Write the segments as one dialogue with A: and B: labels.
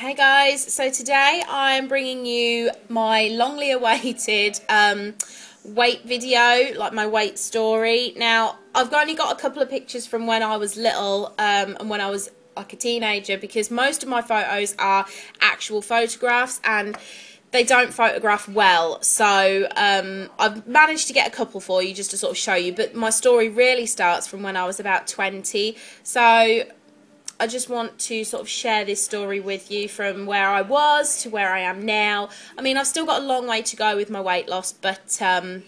A: Hey guys, so today I'm bringing you my longly awaited weight video, like my weight story. Now, I've only got a couple of pictures from when I was little and when I was like a teenager, because most of my photos are actual photographs and they don't photograph well. So I've managed to get a couple for you just to sort of show you, but my story really starts from when I was about 20. So I just want to sort of share this story with you from where I was to where I am now. I mean, I've still got a long way to go with my weight loss, but I'm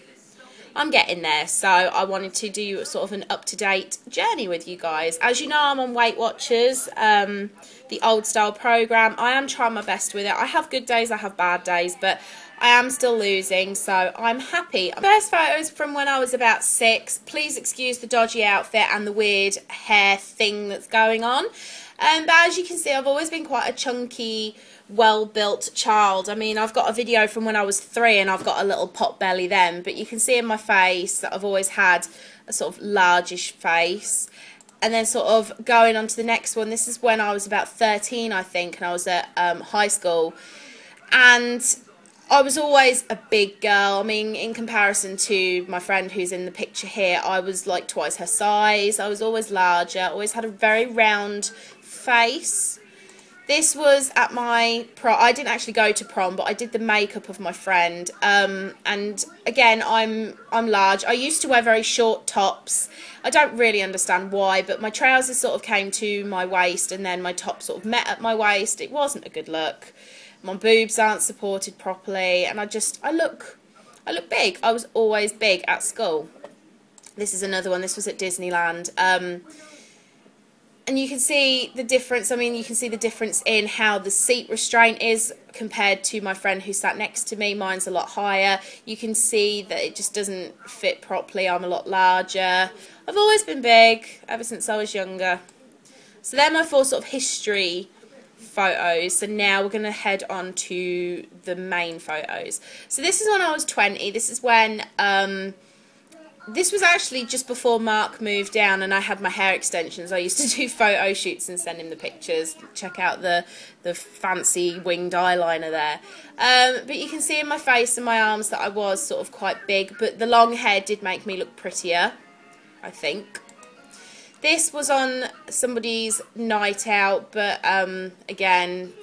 A: getting there. So I wanted to do sort of an up-to-date journey with you guys. As you know, I'm on Weight Watchers, the old style program. I am trying my best with it. I have good days, I have bad days, but I am still losing, so I'm happy. First photos from when I was about 6. Please excuse the dodgy outfit and the weird hair thing that's going on. But as you can see, I've always been quite a chunky, well-built child. I mean, I've got a video from when I was 3 and I've got a little pot belly then, but you can see in my face that I've always had a sort of largish face. And then sort of going on to the next one, this is when I was about 13, I think, and I was at high school. And I was always a big girl. I mean, in comparison to my friend who's in the picture here, I was like twice her size. I was always larger, always had a very round face. This was at my prom. I didn't actually go to prom, but I did the makeup of my friend. And again, I'm large. I used to wear very short tops. I don't really understand why, but my trousers sort of came to my waist and then my top sort of met at my waist. It wasn't a good look. My boobs aren't supported properly, and I look big. I was always big at school. This is another one. This was at Disneyland. And you can see the difference. I mean, you can see the difference in how the seat restraint is compared to my friend who sat next to me. Mine's a lot higher. You can see that it just doesn't fit properly. I'm a lot larger. I've always been big ever since I was younger. So they're my 4 sort of history photos. So now we're going to head on to the main photos. So this is when I was 20. This is when this was actually just before Mark moved down and I had my hair extensions. I used to do photo shoots and send him the pictures. Check out the fancy winged eyeliner there. But you can see in my face and my arms that I was sort of quite big, but the long hair did make me look prettier, I think. This was on somebody's night out, but again,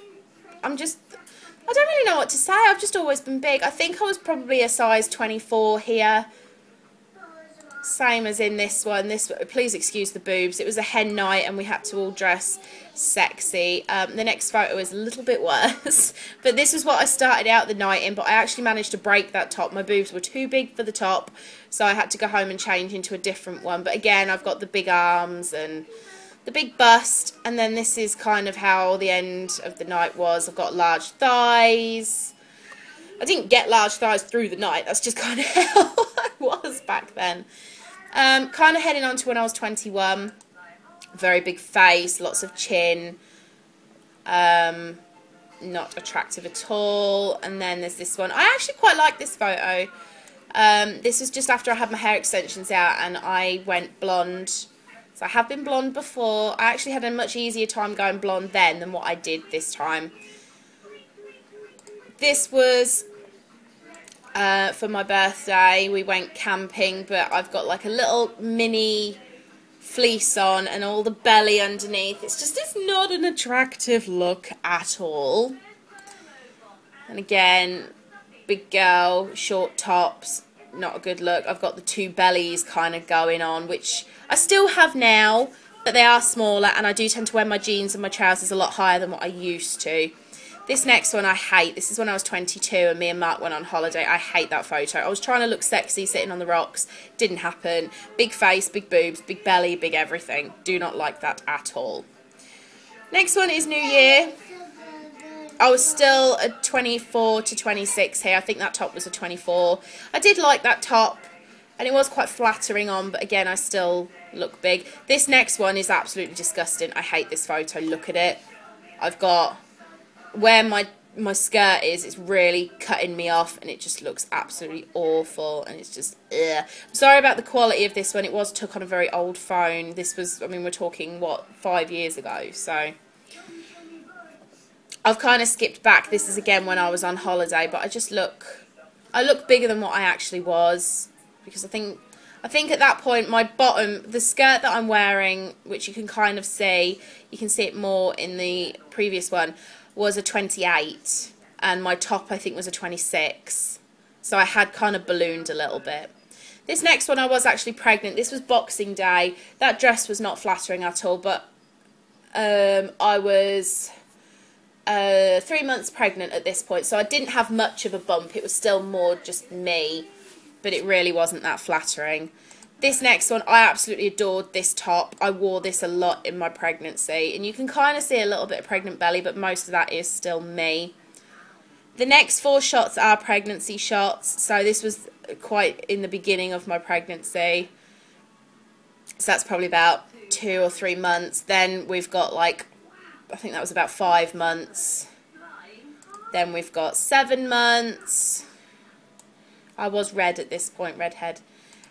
A: I don't really know what to say. I've just always been big. I think I was probably a size 24 here. Same as in this one. Please excuse the boobs. It was a hen night and we had to all dress sexy. The next photo is a little bit worse, but this is what I started out the night in, but I actually managed to break that top. My boobs were too big for the top, so I had to go home and change into a different one. But again, I've got the big arms and the big bust, and then this is kind of how the end of the night was. I've got large thighs. I didn't get large thighs through the night. That's just kind of how I was back then. Kind of heading on to when I was 21. Very big face, lots of chin. Not attractive at all. And then there's this one. I actually quite like this photo. This was just after I had my hair extensions out and I went blonde. So I have been blonde before. I actually had a much easier time going blonde then than what I did this time. This was for my birthday. We went camping, but I've got like a little mini fleece on and all the belly underneath. It's not an attractive look at all. And again, big girl, short tops, not a good look. I've got the 2 bellies kind of going on, which I still have now, but they are smaller, and I do tend to wear my jeans and my trousers a lot higher than what I used to. This next one I hate. This is when I was 22 and me and Mark went on holiday. I hate that photo. I was trying to look sexy sitting on the rocks. Didn't happen. Big face, big boobs, big belly, big everything. Do not like that at all. Next one is New Year. I was still a 24 to 26 here. I think that top was a 24. I did like that top and it was quite flattering on, but again, I still look big. This next one is absolutely disgusting. I hate this photo. Look at it. I've got where my skirt is, it's really cutting me off and it just looks absolutely awful, and it's just ugh. I'm sorry about the quality of this one. It was took on a very old phone. This was, I mean, we're talking what, 5 years ago, so I've kind of skipped back. This is again when I was on holiday, but I look bigger than what I actually was, because I think at that point my bottom, the skirt that I'm wearing, which you can kind of see, you can see it more in the previous one, was a 28, and my top I think was a 26. So I had kind of ballooned a little bit. This next one I was actually pregnant. This was Boxing Day. That dress was not flattering at all, but I was 3 months pregnant at this point, so I didn't have much of a bump. It was still more just me, but it really wasn't that flattering. This next one, I absolutely adored this top. I wore this a lot in my pregnancy, and you can kind of see a little bit of pregnant belly, but most of that is still me. The next 4 shots are pregnancy shots, so this was quite in the beginning of my pregnancy. So that's probably about 2 or 3 months. Then we've got like, I think that was about 5 months. Then we've got 7 months. I was red at this point, redhead.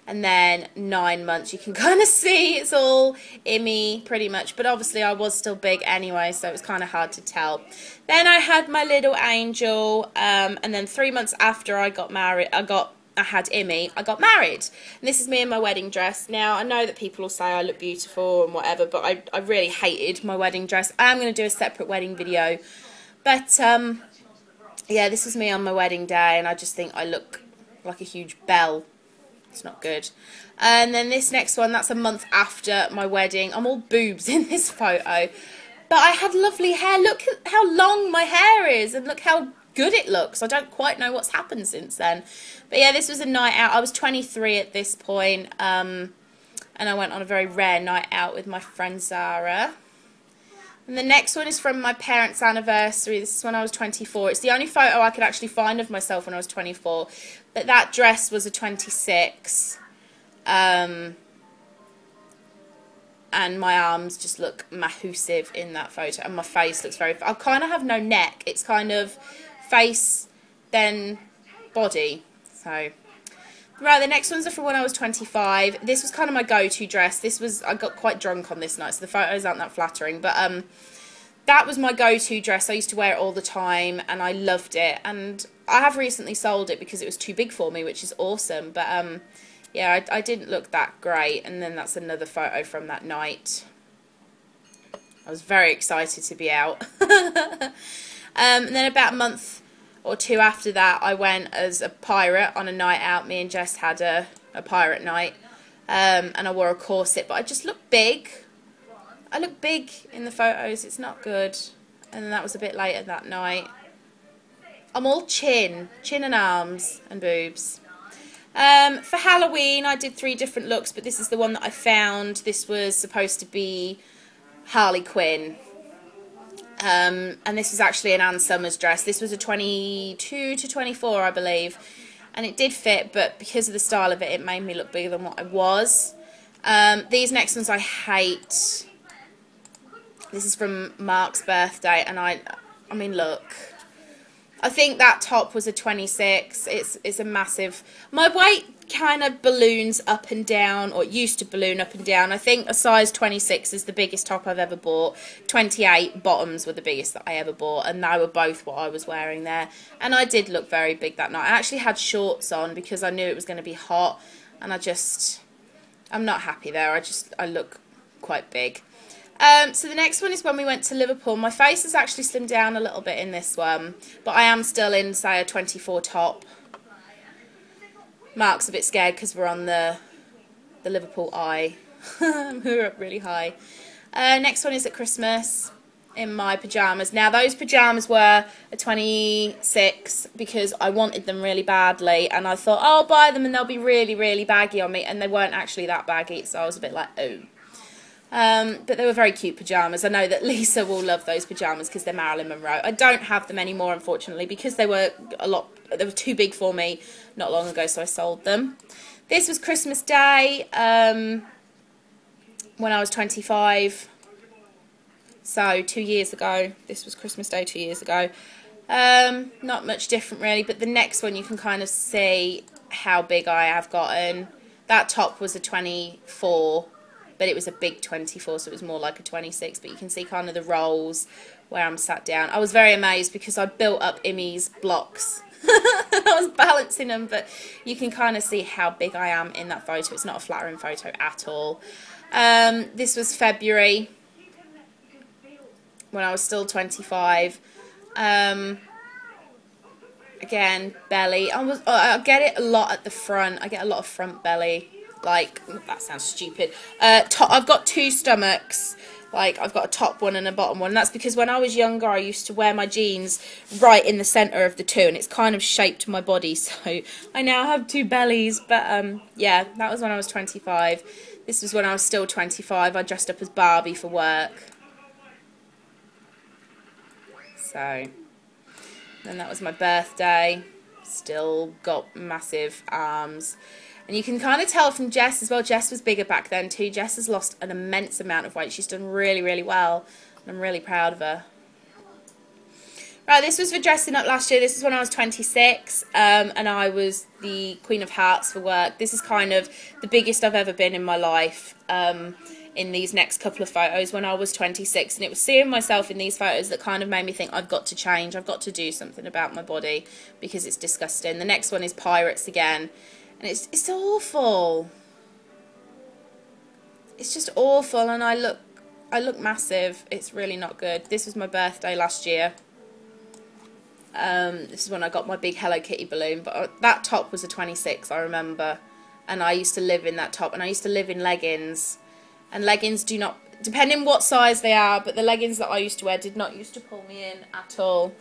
A: And then 9 months. You can kind of see it's all immy pretty much, but obviously I was still big anyway, so it was kind of hard to tell. Then I had my little angel, and then 3 months after I got married, I had Immy, I got married. And this is me in my wedding dress. Now, I know that people will say I look beautiful and whatever, but I really hated my wedding dress. I am going to do a separate wedding video. But, yeah, this was me on my wedding day, and I just think I look like a huge belle. It's not good. And then this next one, that's a month after my wedding. I'm all boobs in this photo. But I had lovely hair. Look at how long my hair is, and look how good it looks. I don't quite know what's happened since then. But yeah, this was a night out. I was 23 at this point, and I went on a very rare night out with my friend Zara. And the next one is from my parents' anniversary. This is when I was 24. It's the only photo I could actually find of myself when I was 24. But that dress was a 26. And my arms just look massive in that photo. And my face looks very... I kind of have no neck. It's kind of face, then body. So... Right, the next ones are from when I was 25. This was kind of my go-to dress. This was, I got quite drunk on this night, so the photos aren't that flattering. But that was my go-to dress. I used to wear it all the time, and I loved it. And I have recently sold it because it was too big for me, which is awesome. But yeah, I didn't look that great. And then that's another photo from that night. I was very excited to be out. And then about a month or 2 after that, I went as a pirate on a night out. Me and Jess had a pirate night, and I wore a corset, but I just looked big. I look big in the photos. It's not good. And then that was a bit later that night. I'm all chin and arms and boobs. For Halloween, I did 3 different looks, but this is the one that I found. This was supposed to be Harley Quinn. And this was actually an Ann Summers dress. This was a 22 to 24, I believe. And it did fit, but because of the style of it, it made me look bigger than what I was. These next ones I hate. This is from Mark's birthday, and I mean, look. I think that top was a 26. It's a massive... My weight kind of balloons up and down, or it used to balloon up and down. I think a size 26 is the biggest top I've ever bought. 28 bottoms were the biggest that I ever bought, and they were both what I was wearing there. And I did look very big that night. I actually had shorts on because I knew it was going to be hot, and I'm not happy there. I look quite big. So the next one is when we went to Liverpool. My face has actually slimmed down a little bit in this one, but I am still in, say, a 24 top. Mark's a bit scared because we're on the Liverpool Eye. We're up really high. Next one is at Christmas in my pyjamas. Now, those pyjamas were a 26 because I wanted them really badly, and I thought, oh, I'll buy them and they'll be really, really baggy on me, and they weren't actually that baggy, so I was a bit like, oh. But they were very cute pyjamas. I know that Lisa will love those pyjamas because they're Marilyn Monroe. I don't have them anymore, unfortunately, because they were too big for me not long ago, so I sold them. This was Christmas Day when I was 25. So 2 years ago. This was Christmas Day 2 years ago. Not much different really, but the next one you can kind of see how big I have gotten. That top was a 24. but it was a big 24, so it was more like a 26. But you can see kind of the rolls where I'm sat down. I was very amazed because I built up Imi's blocks. I was balancing them, but you can kind of see how big I am in that photo. It's not a flattering photo at all. This was February, when I was still 25. Again, belly. I get it a lot at the front. I get a lot of front belly. Like, that sounds stupid. I've got two stomachs. Like, I've got a top one and a bottom one. And that's because when I was younger, I used to wear my jeans right in the centre of the two. And it's kind of shaped my body. So I now have two bellies. But, yeah, that was when I was 25. This was when I was still 25. I dressed up as Barbie for work. So, then that was my birthday. Still got massive arms. And you can kind of tell from Jess as well. Jess was bigger back then too. Jess has lost an immense amount of weight. She's done really, really well. And I'm really proud of her. Right, this was for dressing up last year. This is when I was 26. And I was the Queen of Hearts for work. This is kind of the biggest I've ever been in my life. In these next couple of photos when I was 26, and it was seeing myself in these photos that kind of made me think I've got to change, I've got to do something about my body because it's disgusting. The next one is Pirates again, and it's awful. It's just awful, and I look massive. It's really not good. This was my birthday last year. This is when I got my big Hello Kitty balloon, but that top was a 26, I remember, and I used to live in that top, and I used to live in leggings. And leggings do not, depending what size they are, but the leggings that I used to wear did not used to pull me in at all.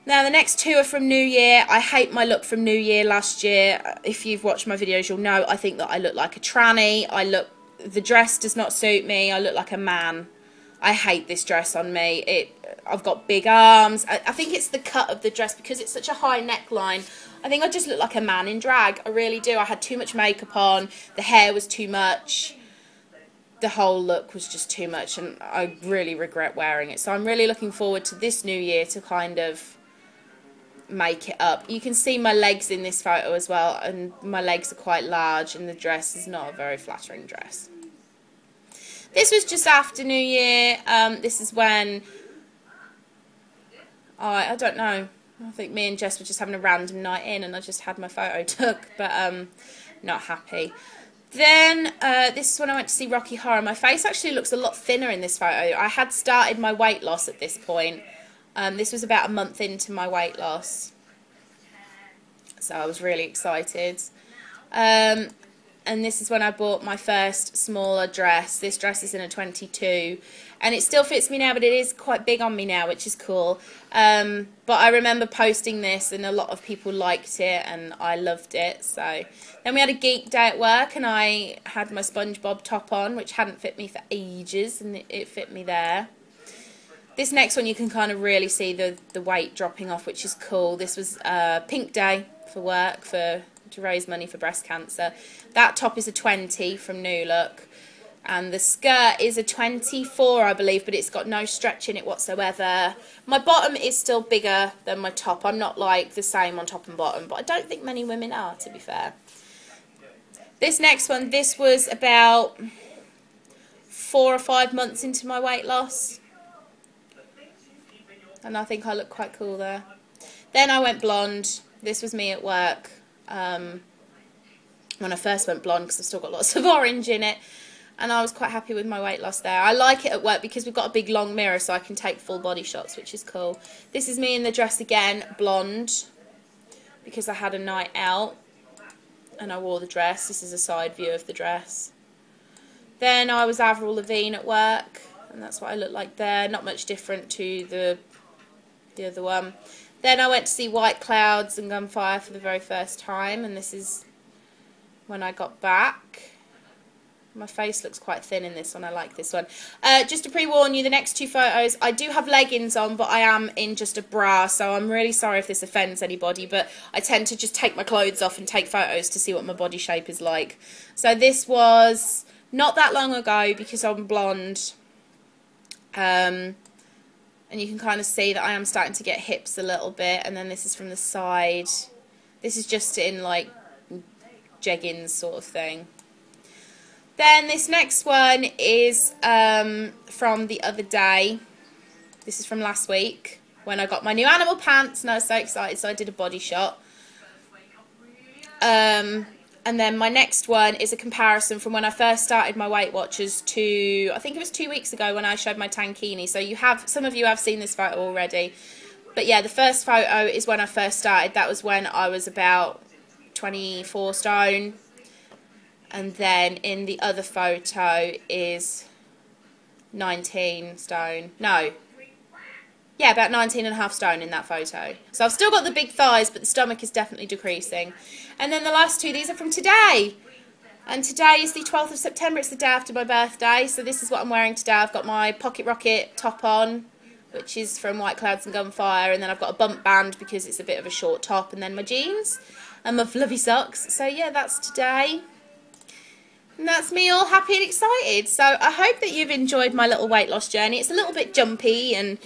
A: Now the next two are from New Year. I hate my look from New Year last year. If you've watched my videos, you'll know I think that I look like a tranny. The dress does not suit me. I look like a man. I hate this dress on me. I've got big arms. I think it's the cut of the dress because it's such a high neckline. I think I just look like a man in drag. I really do. I had too much makeup on. The hair was too much. The whole look was just too much, and I really regret wearing it. So I'm really looking forward to this New Year to kind of make it up. You can see my legs in this photo as well, and my legs are quite large, and the dress is not a very flattering dress. This was just after New Year. This is when I don't know. I think me and Jess were just having a random night in, and I just had my photo took, but not happy. Then, this is when I went to see Rocky Horror. My face actually looks a lot thinner in this photo. I had started my weight loss at this point. This was about a month into my weight loss. So I was really excited. And this is when I bought my first smaller dress. This dress is in a 22. And it still fits me now, but it is quite big on me now, which is cool. But I remember posting this, and a lot of people liked it, and I loved it. So then we had a geek day at work, and I had my SpongeBob top on, which hadn't fit me for ages, and it fit me there. This next one, you can kind of really see the weight dropping off, which is cool. This was Pink Day for work to raise money for breast cancer. That top is a 20 from New Look. And the skirt is a 24, I believe, but it's got no stretch in it whatsoever. My bottom is still bigger than my top. I'm not like the same on top and bottom, but I don't think many women are, to be fair. This next one, this was about 4 or 5 months into my weight loss. And I think I look quite cool there. Then I went blonde. This was me at work. When I first went blonde, because I've still got lots of orange in it. And I was quite happy with my weight loss there. I like it at work because we've got a big long mirror so I can take full body shots, which is cool. This is me in the dress again, blonde, because I had a night out and I wore the dress. This is a side view of the dress. Then I was Avril Lavigne at work, and that's what I look like there. Not much different to the other one. Then I went to see White Clouds and Gunfire for the very first time, and this is when I got back. My face looks quite thin in this one. I like this one. Just to pre-warn you, the next two photos, I do have leggings on, but I am in just a bra, so I'm really sorry if this offends anybody, but I tend to just take my clothes off and take photos to see what my body shape is like. So this was not that long ago because I'm blonde. And you can kind of see that I am starting to get hips a little bit, and then this is from the side. This is just in like jeggings sort of thing. Then this next one is from the other day. This is from last week when I got my new animal pants and I was so excited, so I did a body shot. And then my next one is a comparison from when I first started my Weight Watchers to, I think it was 2 weeks ago when I showed my tankini. So some of you have seen this photo already. But yeah, the first photo is when I first started. That was when I was about 24 stone. And then in the other photo is 19 stone. No. Yeah, about 19.5 stone in that photo. So I've still got the big thighs, but the stomach is definitely decreasing. And then the last two, these are from today. And today is the 12th of September. It's the day after my birthday. So this is what I'm wearing today. I've got my Pocket Rocket top on, which is from White Clouds and Gunfire. And then I've got a bump band because it's a bit of a short top. And then my jeans and my fluffy socks. So yeah, that's today. And that's me all happy and excited. So I hope that you've enjoyed my little weight loss journey. It's a little bit jumpy and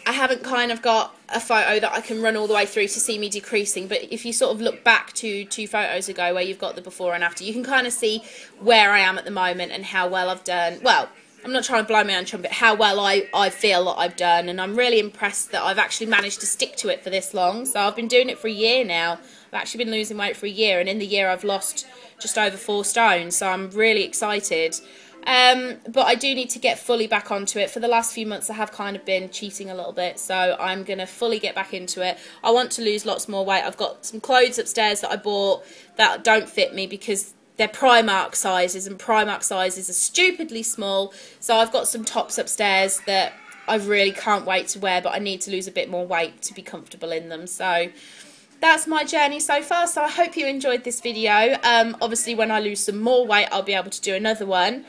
A: I haven't kind of got a photo that I can run all the way through to see me decreasing, but if you sort of look back to 2 photos ago where you've got the before and after, you can kind of see where I am at the moment and how well I've done. Well, I'm not trying to blow my own trumpet, how well I feel that I've done, and I'm really impressed that I've actually managed to stick to it for this long. So I've been doing it for a year now. I've actually been losing weight for a year, and in the year I've lost just over 4 stone, so I'm really excited. But I do need to get fully back onto it. For the last few months I have kind of been cheating a little bit, so I'm going to fully get back into it. I want to lose lots more weight. I've got some clothes upstairs that I bought that don't fit me because they're Primark sizes, and Primark sizes are stupidly small. So I've got some tops upstairs that I really can't wait to wear, but I need to lose a bit more weight to be comfortable in them. So that's my journey so far. So I hope you enjoyed this video. Obviously when I lose some more weight I'll be able to do another one.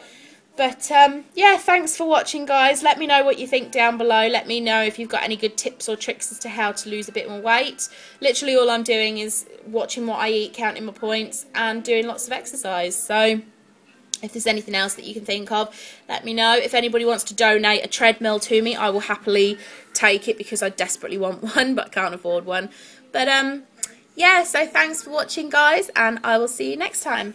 A: But yeah, thanks for watching, guys. Let me know what you think down below. Let me know if you've got any good tips or tricks as to how to lose a bit more weight. Literally all I'm doing is watching what I eat, counting my points, and doing lots of exercise. So if there's anything else that you can think of, let me know. If anybody wants to donate a treadmill to me, I will happily take it because I desperately want one, but can't afford one. But yeah, so thanks for watching, guys, and I will see you next time.